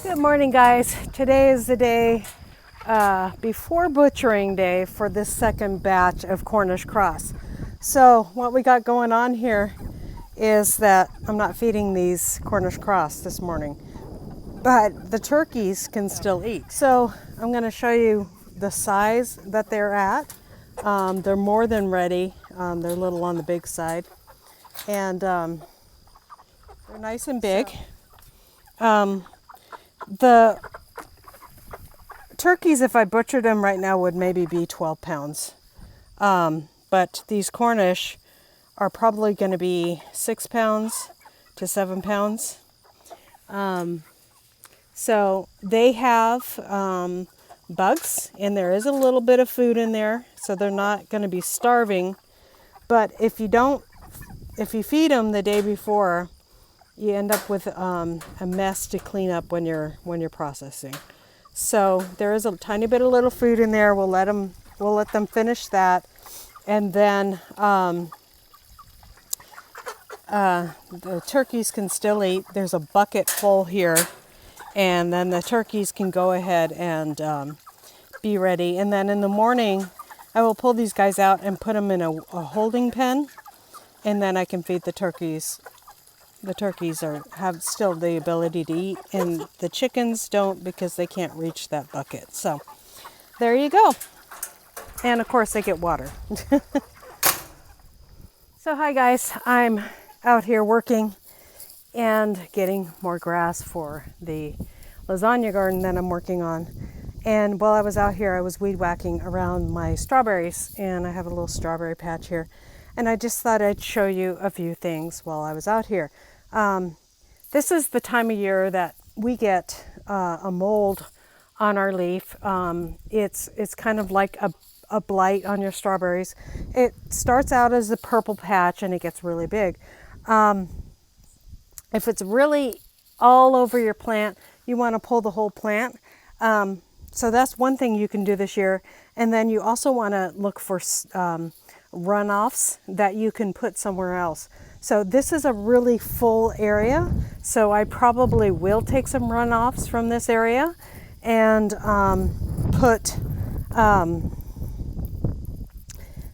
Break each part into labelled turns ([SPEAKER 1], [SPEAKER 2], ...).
[SPEAKER 1] Good morning, guys. Today is the day before butchering day for this second batch of Cornish cross. So what we got going on here is that I'm not feeding these Cornish cross this morning, but the turkeys can still eat. So I'm going to show you the size that they're at. They're more than ready. They're a little on the big side, and they're nice and big. The turkeys, if I butchered them right now, would maybe be 12 pounds. But these Cornish are probably going to be 6 pounds to 7 pounds. So they have bugs, and there is a little bit of food in there, so they're not going to be starving. But if you feed them the day before, you end up with a mess to clean up when you're processing. So there is a tiny bit of little food in there. We'll let them finish that, and then the turkeys can still eat. There's a bucket full here, and then the turkeys can go ahead and be ready. And then in the morning, I will pull these guys out and put them in a holding pen, and then I can feed the turkeys. The turkeys have still the ability to eat, and the chickens don't because they can't reach that bucket. So there you go. And of course they get water. So hi guys, I'm out here working and getting more grass for the lasagna garden that I'm working on. And while I was out here, I was weed whacking around my strawberries, and I have a little strawberry patch here. And I just thought I'd show you a few things while I was out here. This is the time of year that we get a mold on our leaf. It's kind of like a blight on your strawberries. It starts out as a purple patch and it gets really big. If it's really all over your plant, you want to pull the whole plant. So that's one thing you can do this year. And then you also want to look for runoffs that you can put somewhere else. So this is a really full area, so I probably will take some runoffs from this area and put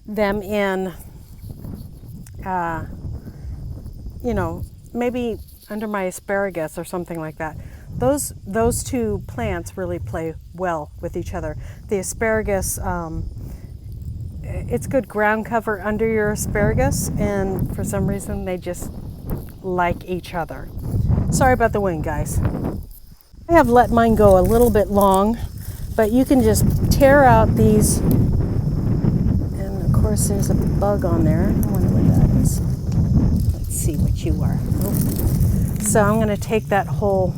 [SPEAKER 1] them in, maybe under my asparagus or something like that. Those two plants really play well with each other. The asparagus, it's good ground cover under your asparagus, and for some reason they just like each other. Sorry about the wind, guys. I have let mine go a little bit long, but you can just tear out these, and of course there's a bug on there. I wonder what that is. Let's see what you are. So I'm going to take that whole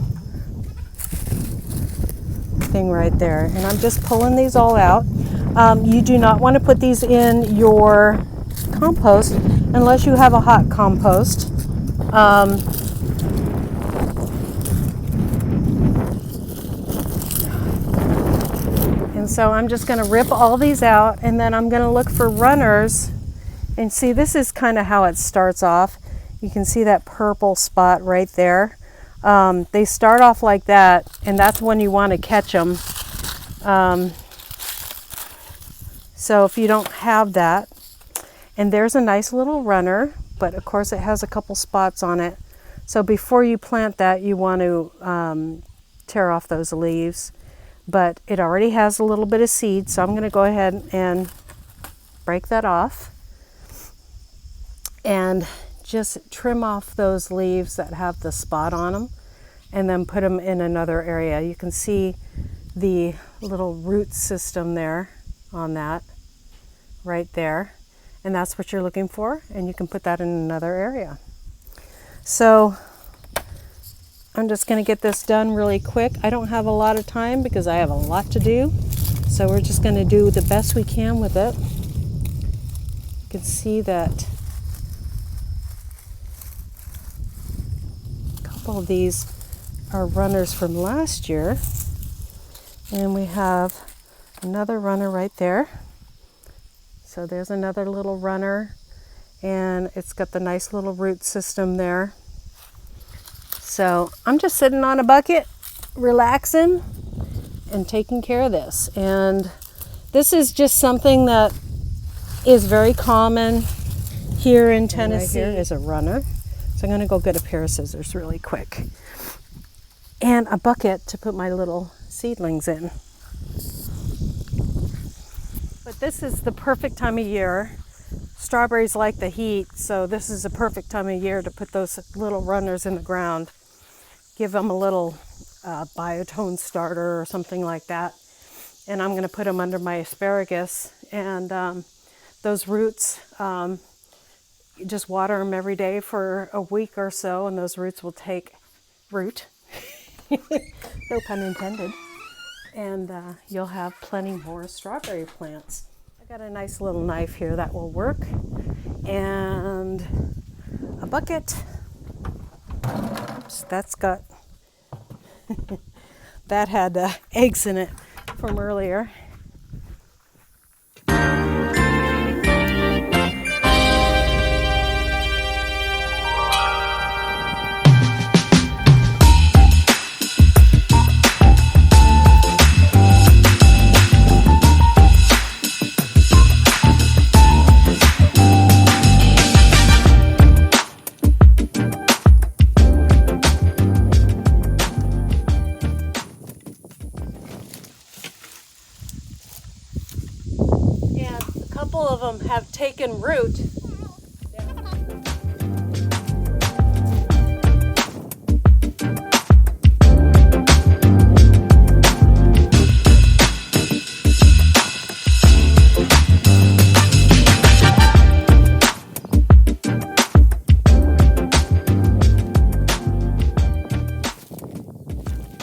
[SPEAKER 1] thing right there, and I'm just pulling these all out. You do not want to put these in your compost unless you have a hot compost. And so I'm just going to rip all these out, and then I'm going to look for runners. And see, this is kind of how it starts off. You can see that purple spot right there. They start off like that, and that's when you want to catch them. So if you don't have that, and there's a nice little runner, but of course it has a couple spots on it. So before you plant that, you want to tear off those leaves. But it already has a little bit of seed, so I'm going to go ahead and break that off. And just trim off those leaves that have the spot on them, and then put them in another area. You can see the little root system there on that right there, and that's what you're looking for, and you can put that in another area. So I'm just going to get this done really quick. I don't have a lot of time because I have a lot to do, so we're just going to do the best we can with it. You can see that a couple of these are runners from last year, and we have another runner right there. So there's another little runner, and it's got the nice little root system there. So I'm just sitting on a bucket relaxing and taking care of this. And this is just something that is very common here in Tennessee. Right here is a runner. So I'm going to go get a pair of scissors really quick. And a bucket to put my little seedlings in. But this is the perfect time of year. Strawberries like the heat, so this is a perfect time of year to put those little runners in the ground. Give them a little biotone starter or something like that. And I'm going to put them under my asparagus. And those roots, you just water them every day for a week or so, and those roots will take root. No pun intended. And you'll have plenty more strawberry plants. I got a nice little knife here that will work. And a bucket. Oops, that's got, that had eggs in it from earlier. Of them have taken root.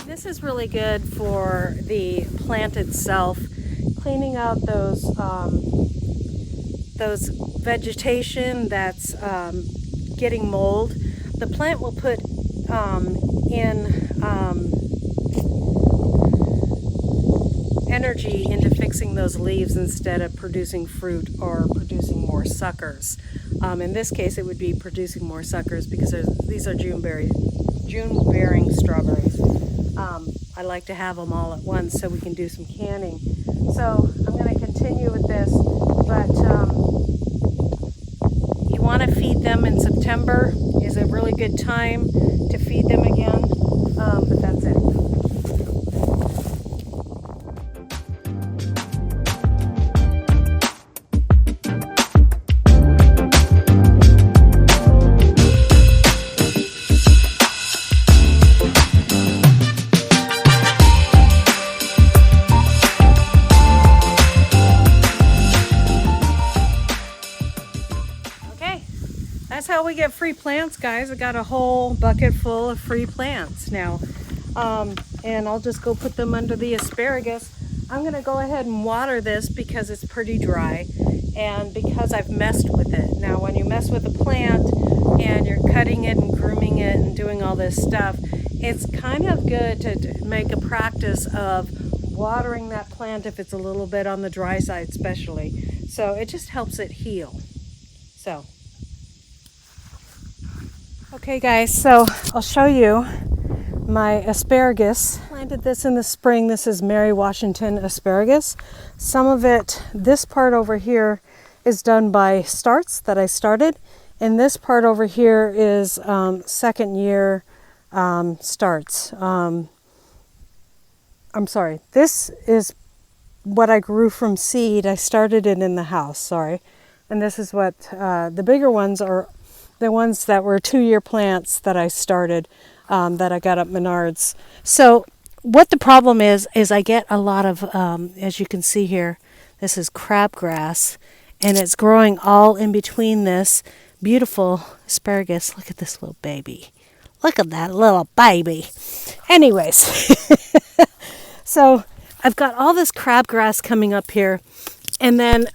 [SPEAKER 1] This is really good for the plant itself, cleaning out those vegetation that's getting mold. The plant will put in energy into fixing those leaves instead of producing fruit or producing more suckers. In this case, it would be producing more suckers because these are June-bearing strawberries. I like to have them all at once so we can do some canning. So I'm going to continue with this, but you want to feed them in September is a really good time to feed them again, but that's it. That's how we get free plants, guys. I got a whole bucket full of free plants now. And I'll just go put them under the asparagus. I'm going to go ahead and water this because it's pretty dry and because I've messed with it. Now, when you mess with a plant and you're cutting it and grooming it and doing all this stuff, it's kind of good to make a practice of watering that plant if it's a little bit on the dry side especially. So it just helps it heal. So. Okay guys, so I'll show you my asparagus. I planted this in the spring. This is Mary Washington asparagus. Some of it, this part over here is done by starts that I started, and this part over here is second year starts. I'm sorry, this is what I grew from seed. I started it in the house, sorry. And this is what the bigger ones are. The ones that were 2-year plants that I started, that I got at Menards. So what the problem is I get a lot of, as you can see here, this is crabgrass, and it's growing all in between this beautiful asparagus. Look at this little baby. Look at that little baby. Anyways, so I've got all this crabgrass coming up here, and then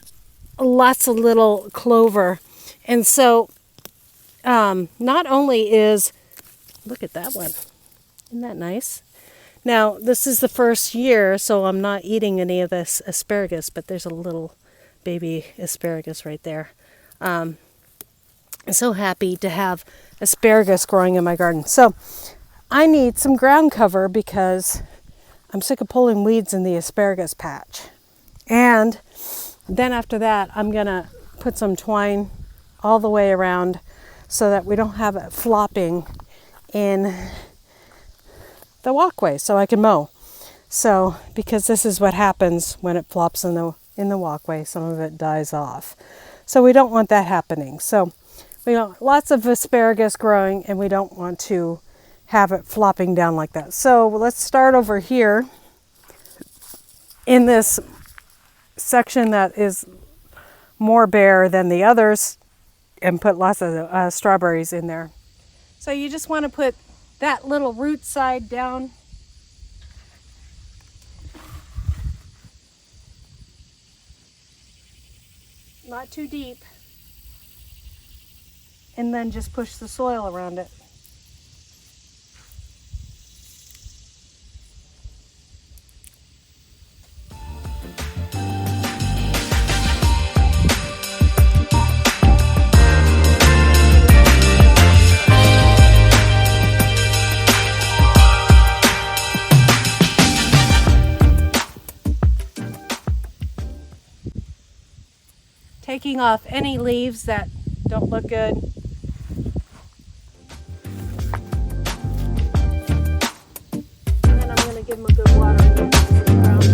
[SPEAKER 1] lots of little clover. And so not only is, look at that one, isn't that nice? Now, this is the first year, so I'm not eating any of this asparagus, but there's a little baby asparagus right there. I'm so happy to have asparagus growing in my garden. So I need some ground cover because I'm sick of pulling weeds in the asparagus patch. And then after that, I'm gonna put some twine all the way around so that we don't have it flopping in the walkway so I can mow. So, because this is what happens when it flops in the walkway, some of it dies off. So we don't want that happening. So we want lots of asparagus growing and we don't want to have it flopping down like that. So let's start over here in this section that is more bare than the others and put lots of strawberries in there. So you just want to put that little root side down. Not too deep. And then just push the soil around it. Taking off any leaves that don't look good. And then I'm going to give them a good watering in the ground.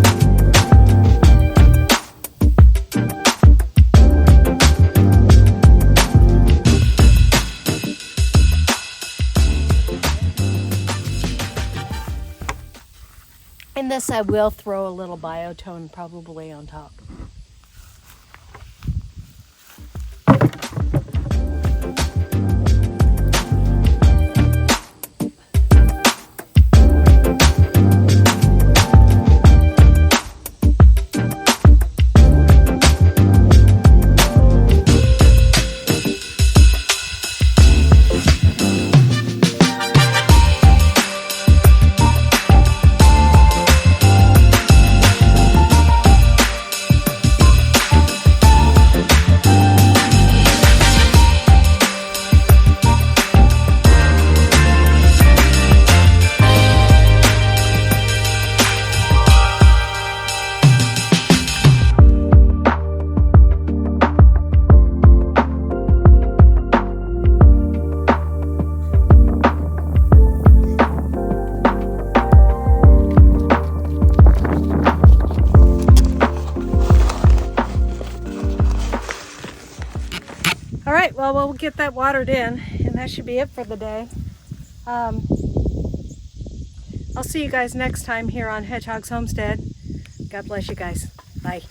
[SPEAKER 1] And this I will throw a little biotone probably on top. All right, well, we'll get that watered in, and that should be it for the day. I'll see you guys next time here on Hedgehog's Homestead. God bless you guys. Bye.